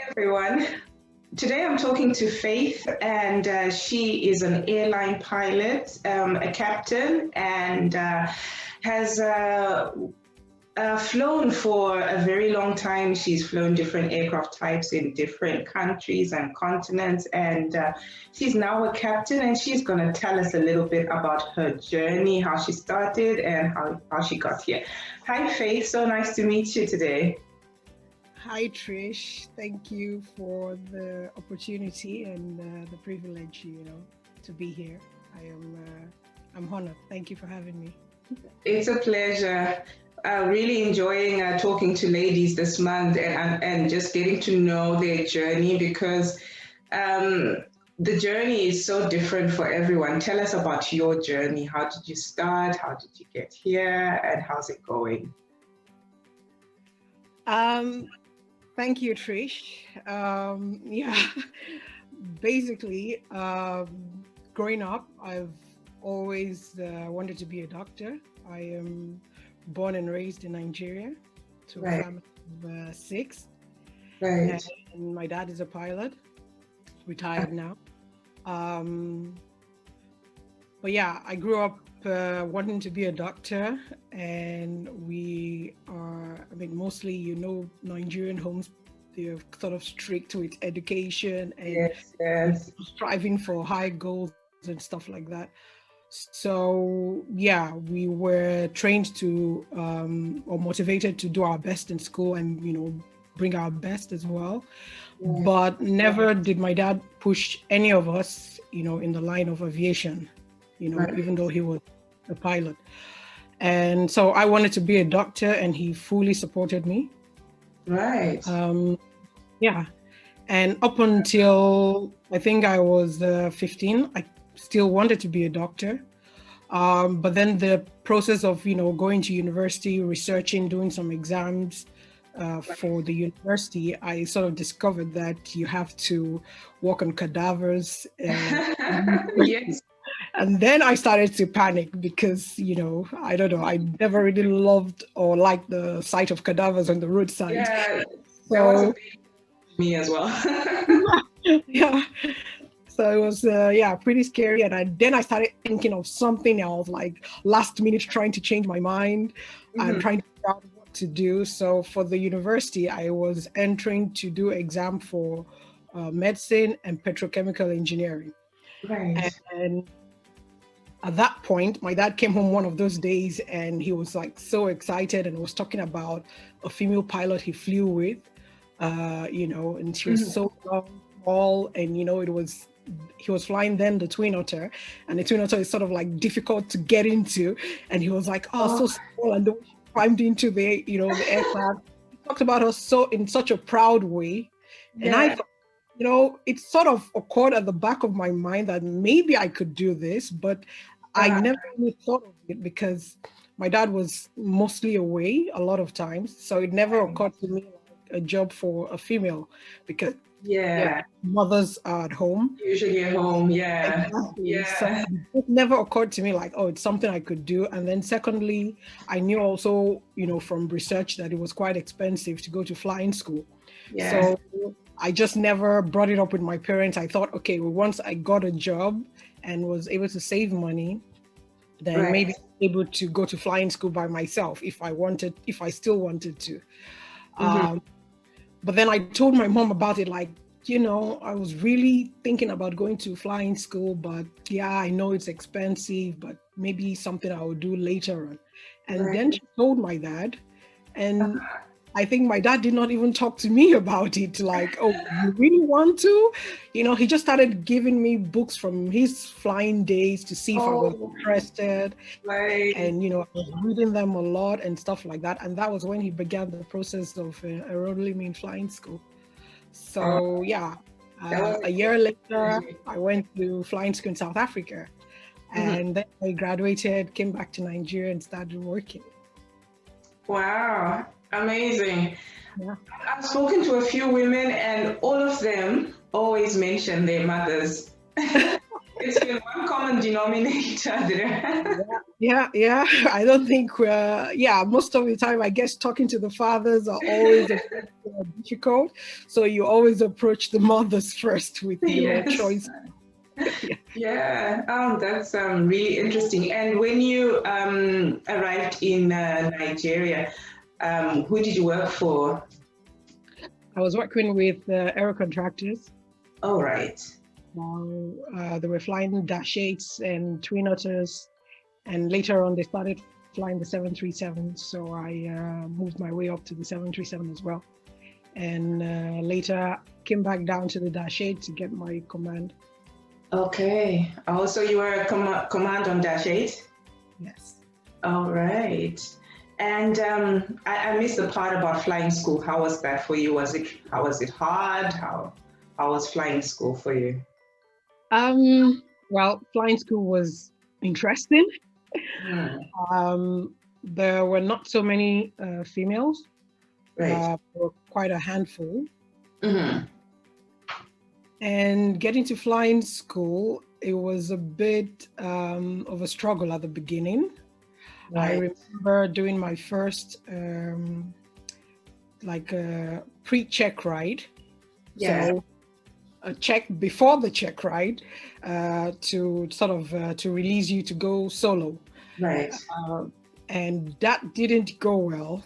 Everyone. Today I'm talking to Faith, and she is an airline pilot, a captain, and has flown for a very long time. She's flown different aircraft types in different countries and continents, and she's now a captain, and she's going to tell us a little bit about her journey, how she started, and how she got here. Hi, Faith. So nice to meet you today. Hi, Trish. Thank you for the opportunity and the privilege, to be here. I'm honored. Thank you for having me. It's a pleasure. Really enjoying talking to ladies this month and just getting to know their journey because the journey is so different for everyone. Tell us about your journey. How did you start? How did you get here? And how's it going? Thank you, Trish. Basically, growing up, I've always wanted to be a doctor. I am born and raised in Nigeria to a family of 6. Right. And my dad is a pilot, retired now. But yeah, I grew up wanting to be a doctor, and we are, mostly, Nigerian homes, they're sort of strict with education and yes. striving for high goals and stuff like that. So yeah, we were trained to or motivated to do our best in school and, bring our best as well. Yeah. But never did my dad push any of us, in the line of aviation, even though he was a pilot. And so I wanted to be a doctor, and he fully supported me. Right. Yeah. And up until I think I was 15, I still wanted to be a doctor. But then the process of, going to university, researching, doing some exams for the university, I sort of discovered that you have to work on cadavers. Yes. And then I started to panic because, I don't know, I never really loved or liked the sight of cadavers on the roadside. Yeah, that was a big me as well. Yeah. So it was, pretty scary. And then I started thinking of something else, like last minute trying to change my mind and trying to figure out what to do. So for the university, I was entering to do exam for medicine and petrochemical engineering. Right. And at that point, my dad came home one of those days, and he was like so excited and was talking about a female pilot he flew with, and she was so small, and he was flying then the Twin Otter, and the Twin Otter is sort of like difficult to get into, and he was like, so small, and the way she climbed into the the aircraft. He talked about her in such a proud way, and I thought, it sort of occurred at the back of my mind that maybe I could do this, but I never really thought of it because my dad was mostly away a lot of times. So it never occurred to me like a job for a female because mothers are at home. Usually at home, Exactly. So it never occurred to me like, it's something I could do. And then secondly, I knew also, from research that it was quite expensive to go to flying school. So I just never brought it up with my parents. I thought, okay, well, once I got a job and was able to save money, then maybe able to go to flying school by myself if I still wanted to. But then I told my mom about it, like, I was really thinking about going to flying school, but I know it's expensive, but maybe something I will do later on. And then she told my dad, and I think my dad did not even talk to me about it. Like, you really want to? He just started giving me books from his flying days to see if I was interested. Right. And, I was reading them a lot and stuff like that. And that was when he began the process of enrolling me in flying school. So, a year later, I went to flying school in South Africa. And then I graduated, came back to Nigeria and started working. Wow. Amazing. Yeah. I've spoken to a few women, and all of them always mention their mothers. It's been one common denominator there. Yeah. I don't think, most of the time, I guess talking to the fathers are always a bit difficult. So you always approach the mothers first with your Yes. choice. Yeah, that's really interesting. And when you arrived in Nigeria, who did you work for? I was working with aero contractors. Oh, right. They were flying Dash 8s and Twin Otters, and later on they started flying the 737. So I moved my way up to the 737 as well, and later came back down to the Dash 8 to get my command. Okay. Oh, so you were a command on Dash 8? Yes. All right. And I missed the part about flying school. How was that for you? How was it hard? How was flying school for you? Well, flying school was interesting. There were not so many females. Right. Were quite a handful. Mm-hmm. And getting to flying school, it was a bit of a struggle at the beginning. Right. I remember doing my first pre-check ride. Yeah. So a check before the check ride to sort of to release you to go solo. Right. And that didn't go well.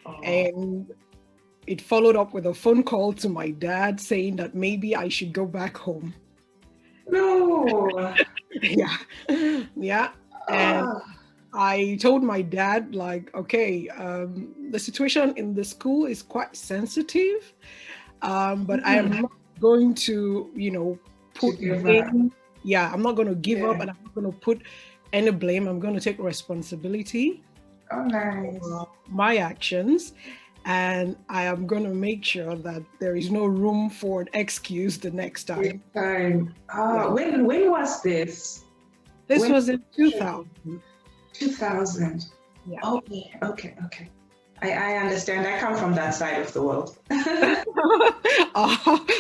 Oh. And it followed up with a phone call to my dad saying that maybe I should go back home. No. Yeah. And I told my dad, like, okay, the situation in the school is quite sensitive, but I am not going to, put blame. Yeah, I'm not going to give up, and I'm not going to put any blame. I'm going to take responsibility for my actions. And I am going to make sure that there is no room for an excuse the next time. When was this? This was in 2000. 2000. Yeah. Okay. I understand. I come from that side of the world.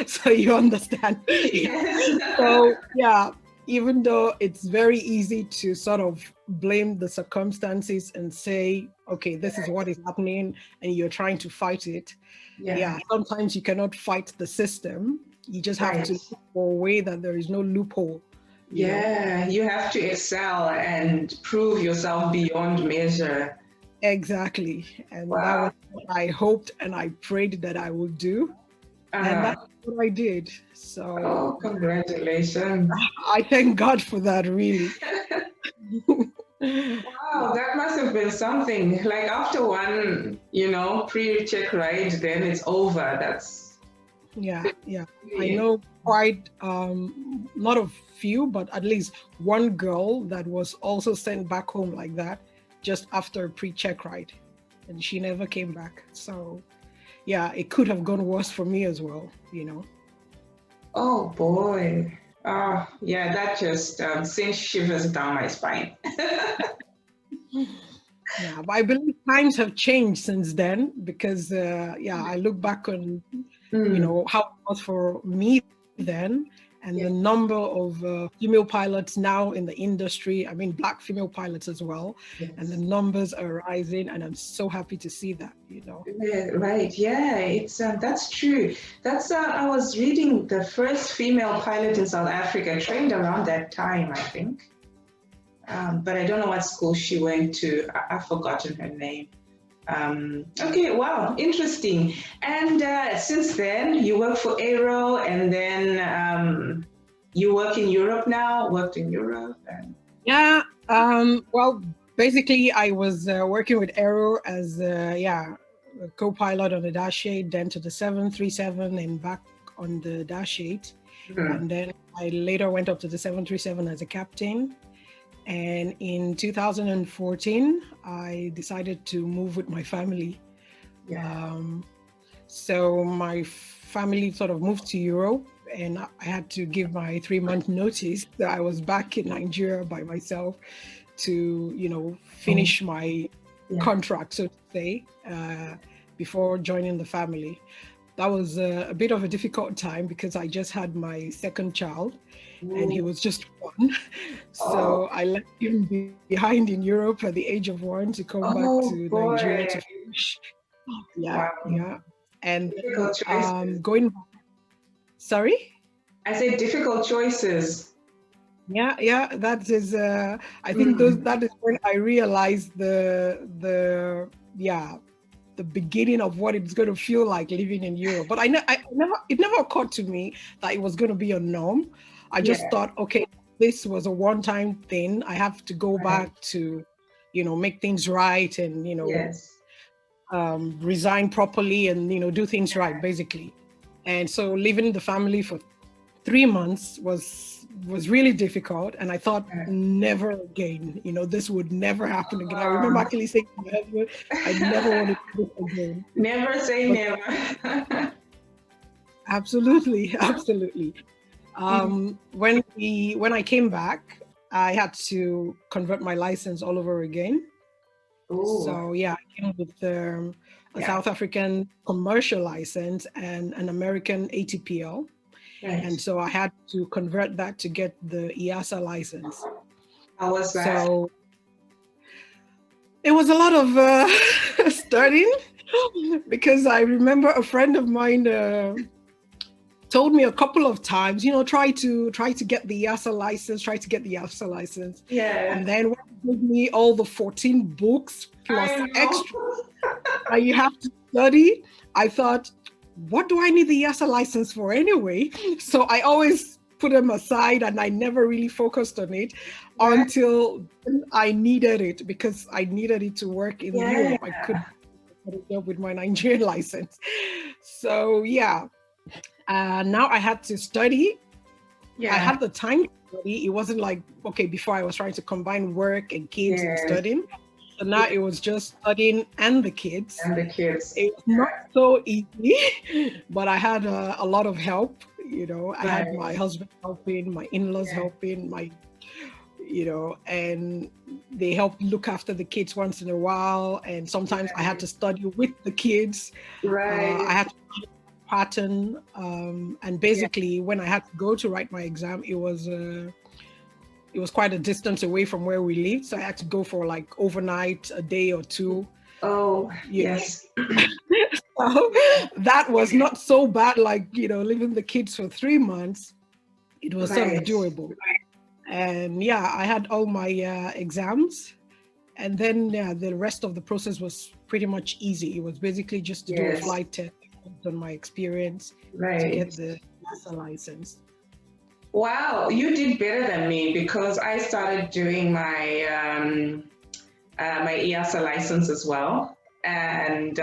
So you understand. Yes. So yeah, even though it's very easy to sort of blame the circumstances and say, okay, this is what is happening, and you're trying to fight it. Yeah, sometimes you cannot fight the system. You just have to look for a way that there is no loophole. You have to excel and prove yourself beyond measure. Exactly. And that was what I hoped and I prayed that I would do. And that's what I did. So congratulations. I thank God for that, really. Wow, that must have been something. Like after one, pre-check ride, then it's over. That's I know quite not a few, but at least one girl that was also sent back home like that just after a pre-check ride, and she never came back. So it could have gone worse for me as well, Oh boy. That just sends shivers down my spine. Yeah, but I believe times have changed since then, because I look back on how it was for me then, and the number of female pilots now in the industry. I mean, Black female pilots as well, and the numbers are rising, and I'm so happy to see that. Right. Yeah, it's that's true. That's I was reading the first female pilot in South Africa trained around that time, I think. But I don't know what school she went to. I've forgotten her name. Okay, wow, interesting. And since then, you work for Aero, and then you work in Europe now, worked in Europe. Well, basically, I was working with Aero as a co-pilot on the Dash 8, then to the 737, and back on the Dash 8. And then I later went up to the 737 as a captain. And in 2014, I decided to move with my family. So my family sort of moved to Europe, and I had to give my 3-month notice that I was back in Nigeria by myself to, finish my contract, so to say, before joining the family. That was a bit of a difficult time because I just had my second child. and he was just 1. So I left him behind in Europe at the age of 1 to come back to Nigeria to finish. Yeah, Wow. yeah. And Difficult choices. going back. Sorry? I said difficult choices. Yeah, that is. I think that is when I realized the beginning of what it's going to feel like living in Europe. But it never occurred to me that it was going to be a norm. I just thought, okay, this was a one-time thing. I have to go back to, make things right and, resign properly and, do things right, basically. And so leaving the family for 3 months was really difficult, and I thought never again, this would never happen again. I remember actually saying to my husband, I never want to do this again. Never say never. Absolutely. When I came back, I had to convert my license all over again. Ooh. So I came with a South African commercial license and an American ATPL. Right. And so I had to convert that to get the EASA license. How was that? So it was a lot of studying, because I remember a friend of mine told me a couple of times, try to get the EASA license. Yeah. And then gave me all the 14 books plus extra that you have to study. I thought, what do I need the EASA license for anyway? So I always put them aside and I never really focused on it until I needed it, because I needed it to work in Europe. I couldn't get a job with my Nigerian license. So now I had to study. I had the time to study. It wasn't like, before I was trying to combine work and kids and studying. So now it was just studying and the kids. It was not so easy, but I had a lot of help. I had my husband helping, my in-laws helping, and they helped look after the kids once in a while. And sometimes I had to study with the kids. I had to pattern. And basically, when I had to go to write my exam, it was quite a distance away from where we lived. So I had to go for like overnight, a day or two. Oh, yes. So that was not so bad, like, leaving the kids for 3 months. It was sort of doable. And I had all my exams. And then the rest of the process was pretty much easy. It was basically just to do a flight test on my experience to get the EASA license. Wow, you did better than me, because I started doing my my EASA license as well, and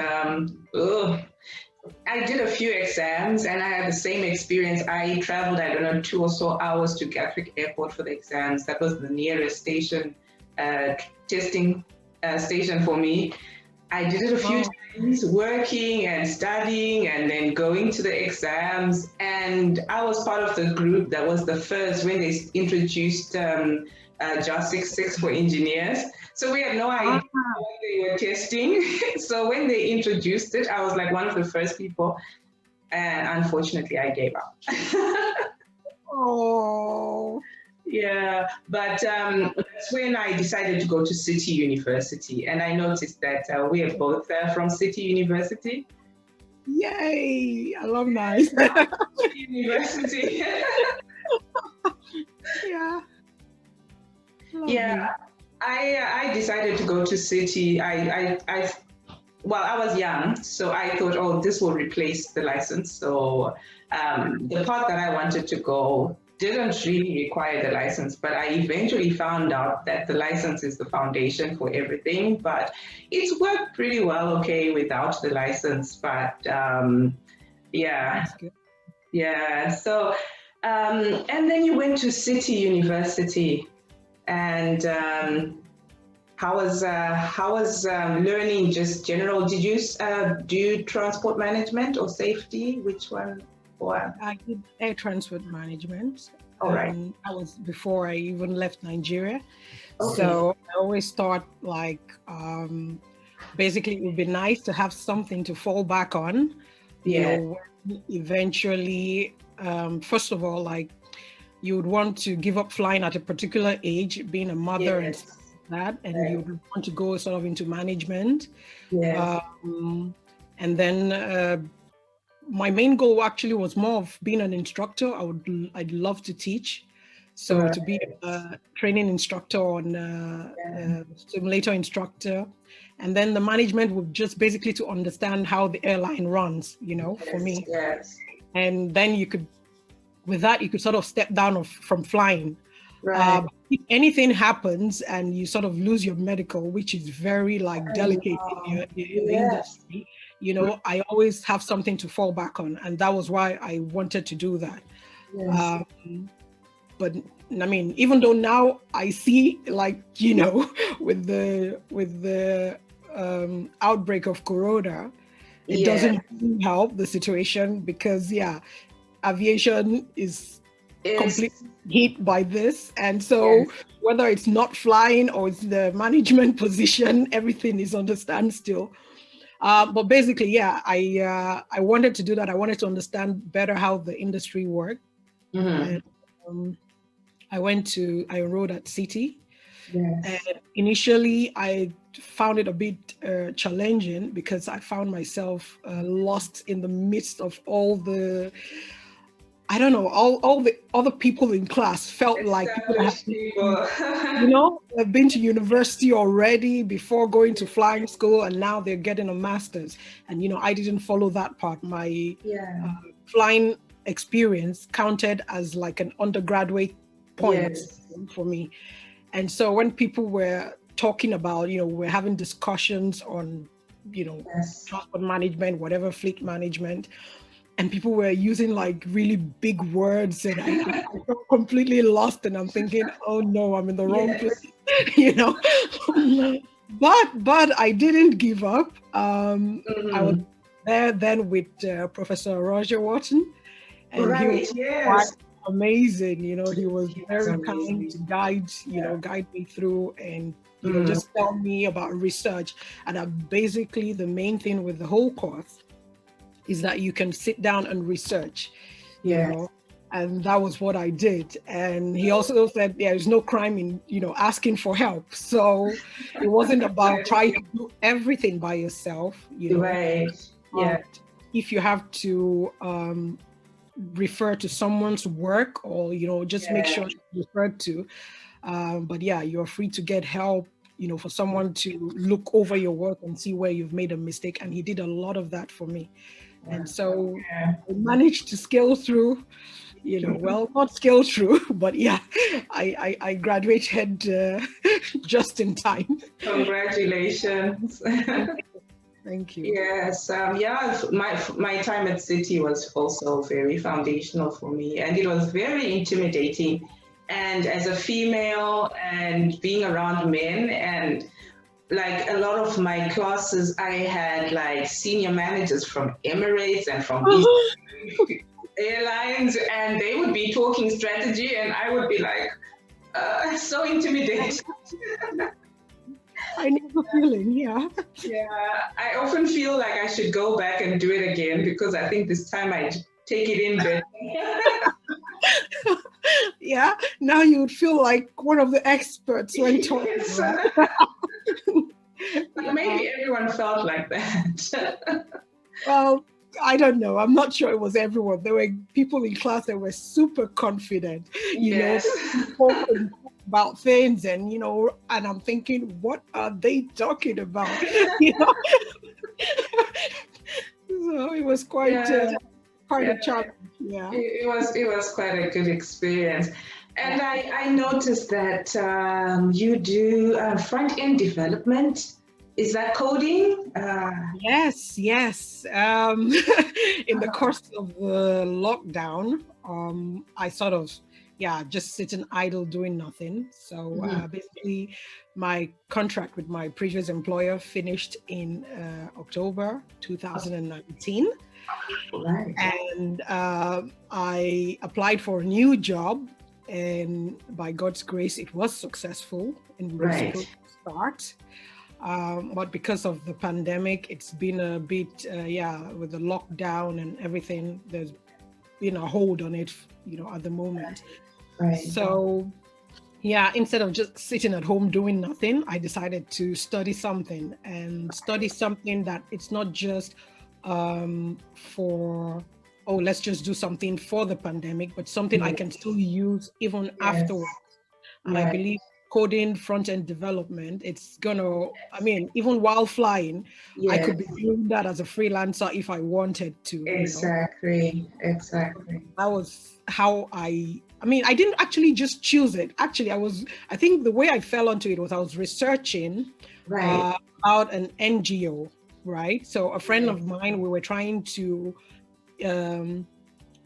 I did a few exams, and I had the same experience. I traveled, 2 or so hours to Gatwick Airport for the exams. That was the nearest station, testing station for me. I did it a few times, working and studying and then going to the exams. And I was part of the group that was the first when they introduced JAS 66 for engineers. So we had no idea what they were testing. So when they introduced it, I was like one of the first people. And unfortunately, I gave up. Oh. Yeah, but that's when I decided to go to City University, and I noticed that we are both from City University. Yay, alumni! University. Yeah. Yeah, I decided to go to City. I was young, so I thought, this will replace the license. So the path that I wanted to go didn't really require the license, but I eventually found out that the license is the foundation for everything. But it's worked pretty well, without the license. But So and then you went to City University, and how was learning just general? Did you do transport management or safety? Which one? I did air transport management. All right. That was before I even left Nigeria. Okay. So I always thought basically it would be nice to have something to fall back on. Eventually, first of all, you would want to give up flying at a particular age, being a mother and Yes. that, and Right. you would want to go sort of into management. Yes. And then my main goal actually was more of being an instructor. I'd love to teach. So Right. to be a training instructor on simulator instructor. And then the management would just basically to understand how the airline runs, for me. Yes. And then with that, you could sort of step down from flying. Right. If anything happens and you sort of lose your medical, which is very delicate in the industry, I always have something to fall back on. And that was why I wanted to do that. Yes. But I mean, even though now I see with the outbreak of Corona, it doesn't really help the situation because aviation is completely hit by this. And so whether it's not flying or it's the management position, everything is on the standstill. But basically, I wanted to do that. I wanted to understand better how the industry worked. And I enrolled at City. Yes. And initially, I found it a bit challenging because I found myself lost in the midst of all the, I don't know, all the other people in class felt like people have been to university already before going to flying school, and now they're getting a master's. And, I didn't follow that part. My flying experience counted as like an undergraduate point for me. And so when people were talking about, we're having discussions on, transport management, whatever, fleet management, and people were using like really big words, and I got completely lost, and I'm thinking, oh no, I'm in the wrong place, But I didn't give up. I was there then with Professor Roger Watson, and he was quite amazing. He was very kind to guide me through and just tell me about research. And basically the main thing with the whole course is that you can sit down and research, and that was what I did. And he also said there is no crime in asking for help. So it wasn't about trying to do everything by yourself. If you have to refer to someone's work, or just make sure you're referred to. But you're free to get help. For someone to look over your work and see where you've made a mistake. And he did a lot of that for me. And so I managed to scale through, well, not scale through, but I graduated just in time. Congratulations. Thank you. Yes, my time at City was also very foundational for me, and it was very intimidating. And as a female and being around men, and like a lot of my classes, I had like senior managers from Emirates and from airlines, and they would be talking strategy, and I would be like, so intimidated. I know the feeling, I often feel like I should go back and do it again, because I think this time I take it in better. Now you would feel like one of the experts when talking. But maybe everyone felt like that. Well, I don't know. I'm not sure it was everyone. There were people in class that were super confident, spoken about things, and and I'm thinking, what are they talking about? So it was quite a challenge. It was quite a good experience. And I noticed that you do front-end development. Is that coding? Yes. In the course of the lockdown, I sort of, just sitting idle doing nothing. So basically, my contract with my previous employer finished in October 2019. Right. And I applied for a new job, and by God's grace, it was successful, and we were supposed to start. But because of the pandemic, it's been a bit, with the lockdown and everything, there's been a hold on it, at the moment. Right. So yeah, instead of just sitting at home doing nothing, I decided to study something, and study something that it's not just for, oh, let's just do something for the pandemic, but something I can still use even afterwards. And I Right. believe coding, front-end development, it's gonna, I mean, even while flying, I Yes. could be doing that as a freelancer if I wanted to, you know. Exactly. Exactly. That was how I mean, I didn't actually just choose it. Actually, I think the way I fell onto it was I was researching Right. about an NGO, right? So a friend Right. of mine, we were trying to um,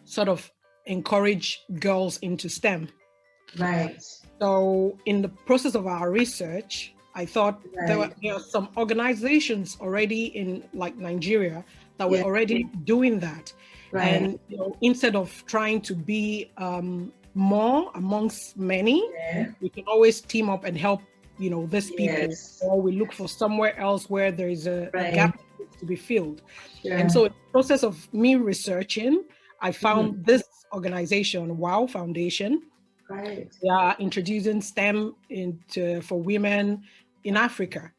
sort of encourage girls into STEM. Right. So in the process of our research, I thought Right. there are some organizations already in like Nigeria that were Yeah. already doing that. Right. And you know, instead of trying to be more amongst many, Yeah. we can always team up and help, you know, these people, Yes. or we look for somewhere else where there is a Right. gap that needs to be filled. And Sure. so in the process of me researching, I Mhm. found this organization, WOW Foundation. Right. They are introducing STEM for women in Africa.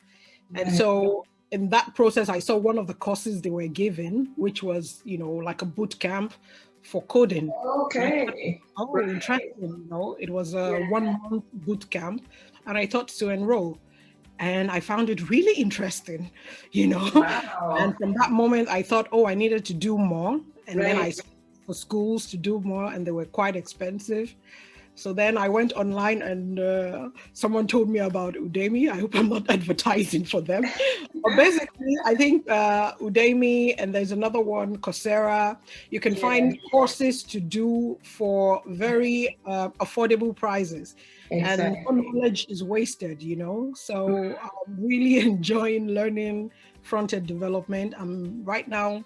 And Right. so in that process, I saw one of the courses they were giving, which was, you know, like a boot camp for coding. And I thought, Okay. oh, Right. interesting. You know, it was a Yeah. 1 month boot camp, and I thought to enroll. And I found it really interesting, you know. Wow. And from that moment, I thought, oh, I needed to do more. And then I Right. saw for schools to do more, and they were quite expensive. So then I went online, and someone told me about Udemy. I hope I'm not advertising for them. But basically, I think Udemy, and there's another one, Coursera. You can Yeah. find courses to do for very affordable prices. And no Exactly. knowledge is wasted, you know? So I'm really enjoying learning front-end development. I'm right now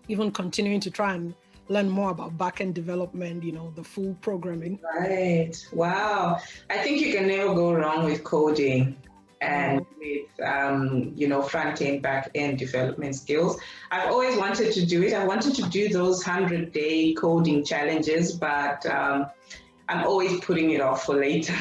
even continuing to try and learn more about back-end development, you know, the full programming. Right. Wow. I think you can never go wrong with coding and No. with front end, back end development skills. I've always wanted to do it. I wanted to do those 100-day coding challenges, but I'm always putting it off for later.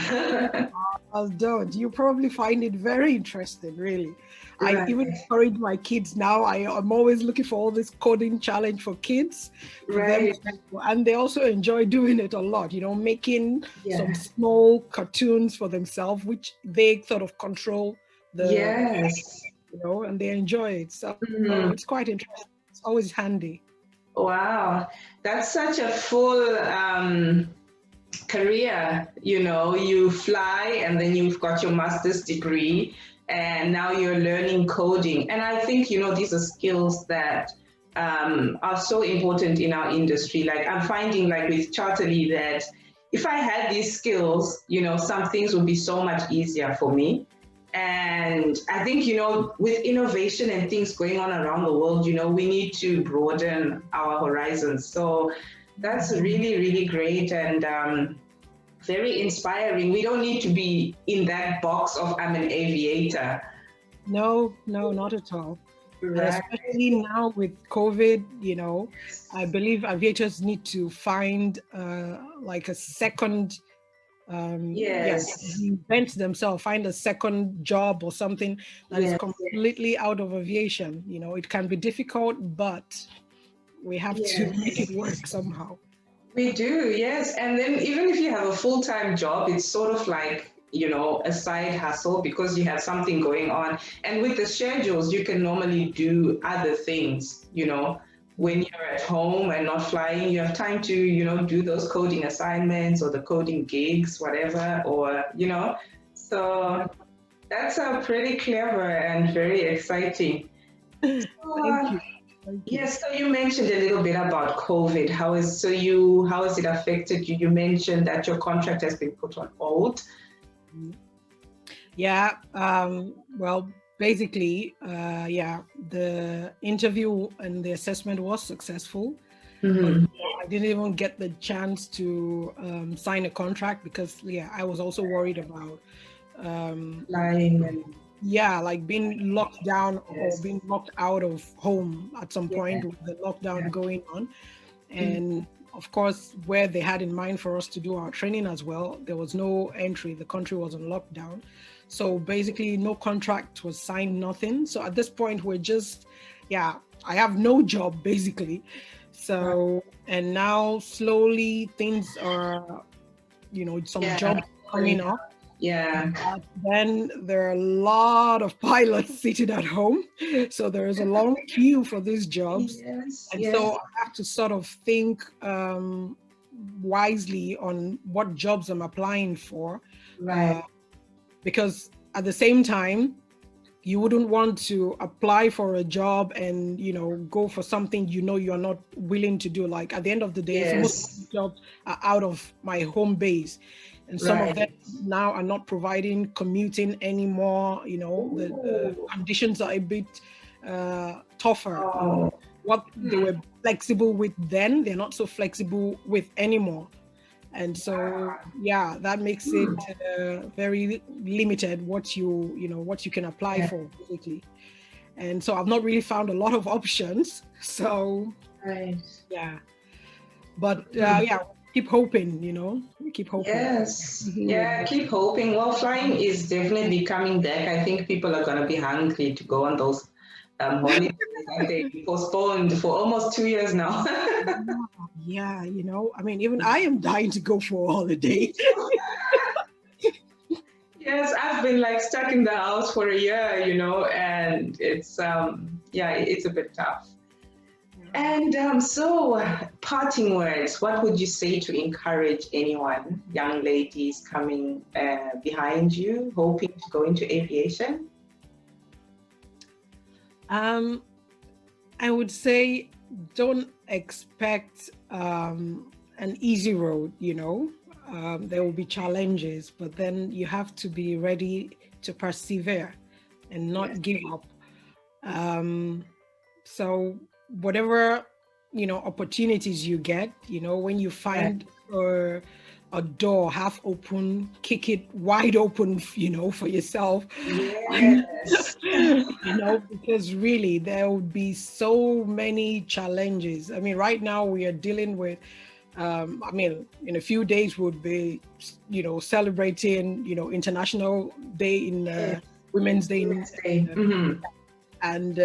Don't. You probably find it very interesting, really. I Right. even encourage my kids now. I'm always looking for all this coding challenge for kids, for them Right. to, and they also enjoy doing it a lot, you know, making some Yeah. small cartoons for themselves, which they sort of control the Yes. you know, and they enjoy it. So Mhm. it's quite interesting. It's always handy. Wow. That's such a full career. You fly and then you've got your master's degree and now you're learning coding. And I think, these are skills that are so important in our industry. Like I'm finding like with Charterly that if I had these skills, some things would be so much easier for me. And I think, with innovation and things going on around the world, we need to broaden our horizons. So that's really, really great and very inspiring. We don't need to be in that box of I'm an aviator. No, not at all. And Right. especially now with COVID, you know, I believe aviators need to find like a second, Yes. invent themselves, find a second job or something that is Yes. completely out of aviation. You know, it can be difficult, but we have to make it Yes. work somehow. We do, yes. And then even if you have a full-time job, it's sort of like, a side hustle because you have something going on. And with the schedules, you can normally do other things, when you're at home and not flying, you have time to, do those coding assignments or the coding gigs, whatever, or, so that's pretty clever and very exciting. So, Thank you. Thank you. yes, so you mentioned a little bit about COVID. How has it affected you? You mentioned that your contract has been put on hold. Yeah. Well, basically, the interview and the assessment was successful, but Mm-hmm. I didn't even get the chance to sign a contract because, I was also worried about, Flying and like being locked down or yes, being locked out of home at some yeah, point with the lockdown yeah. going on. Mm. And of course, where they had in mind for us to do our training as well, there was no entry. The country was on lockdown. So basically no contract was signed, nothing. So at this point, we're just, I have no job basically. So, and now slowly things are, some jobs coming up. Yeah. But then there are a lot of pilots sitting at home. So there is a long queue for these jobs. And so I have to sort of think wisely on what jobs I'm applying for. Right. Because at the same time, you wouldn't want to apply for a job and, go for something you're not willing to do. Like at the end of the day, most of the jobs are out of my home base. And some of them now are not providing commuting anymore. The conditions are a bit tougher. What they were flexible with then, they're not so flexible with anymore. And so, that makes it very limited what you can apply for, basically. And so I've not really found a lot of options. So, but keep hoping, keep hoping. Yes. Yeah, keep hoping. Well, flying is definitely coming back. I think people are going to be hungry to go on those holidays that they postponed for almost 2 years now. Yeah, I mean, even I am dying to go for a holiday. Yes, I've been like stuck in the house for a year, and it's it's a bit tough. And so, parting words, what would you say to encourage anyone, young ladies coming behind you, hoping to go into aviation? I would say don't expect an easy road, there will be challenges, but then you have to be ready to persevere and not give up. So whatever, opportunities you get, when you find a door half open, kick it wide open, for yourself. Yes. Because really there would be so many challenges. I mean, right now we are dealing with, in a few days we'll be, celebrating, International Day in Women's Day. And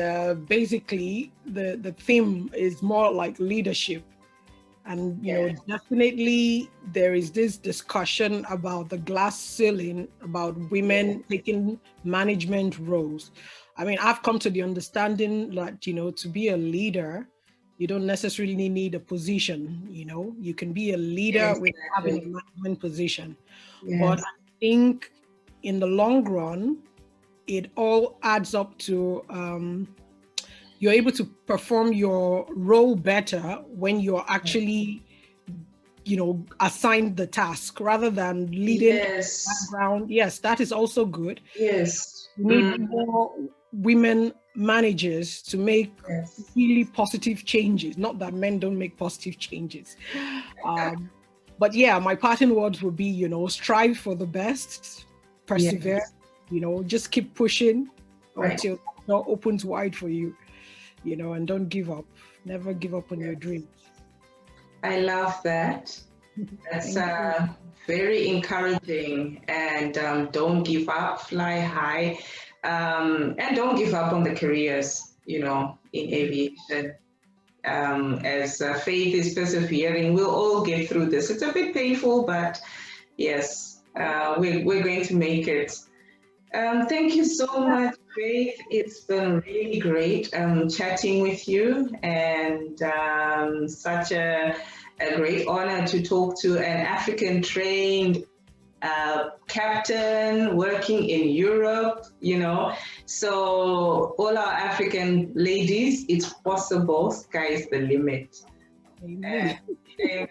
basically the theme is more like leadership. And, definitely there is this discussion about the glass ceiling, about women taking management roles. I mean, I've come to the understanding that, to be a leader, you don't necessarily need a position, you can be a leader without having a management position. But I think in the long run, it all adds up to you're able to perform your role better when you're actually, assigned the task rather than leading the background. Yes, that is also good. Yes. We need more women managers to make really positive changes. Not that men don't make positive changes. But my parting words would be, strive for the best, persevere, just keep pushing until the door opens wide for you. And don't give up. Never give up on your dreams. I love that. That's very encouraging. And don't give up, fly high. And don't give up on the careers, in aviation. As faith is persevering, we'll all get through this. It's a bit painful, but yes, we're going to make it. Thank you so much, Faith. It's been really great chatting with you, and such a great honor to talk to an African-trained captain working in Europe, So all our African ladies, it's possible. Sky is the limit. Amen. Amen.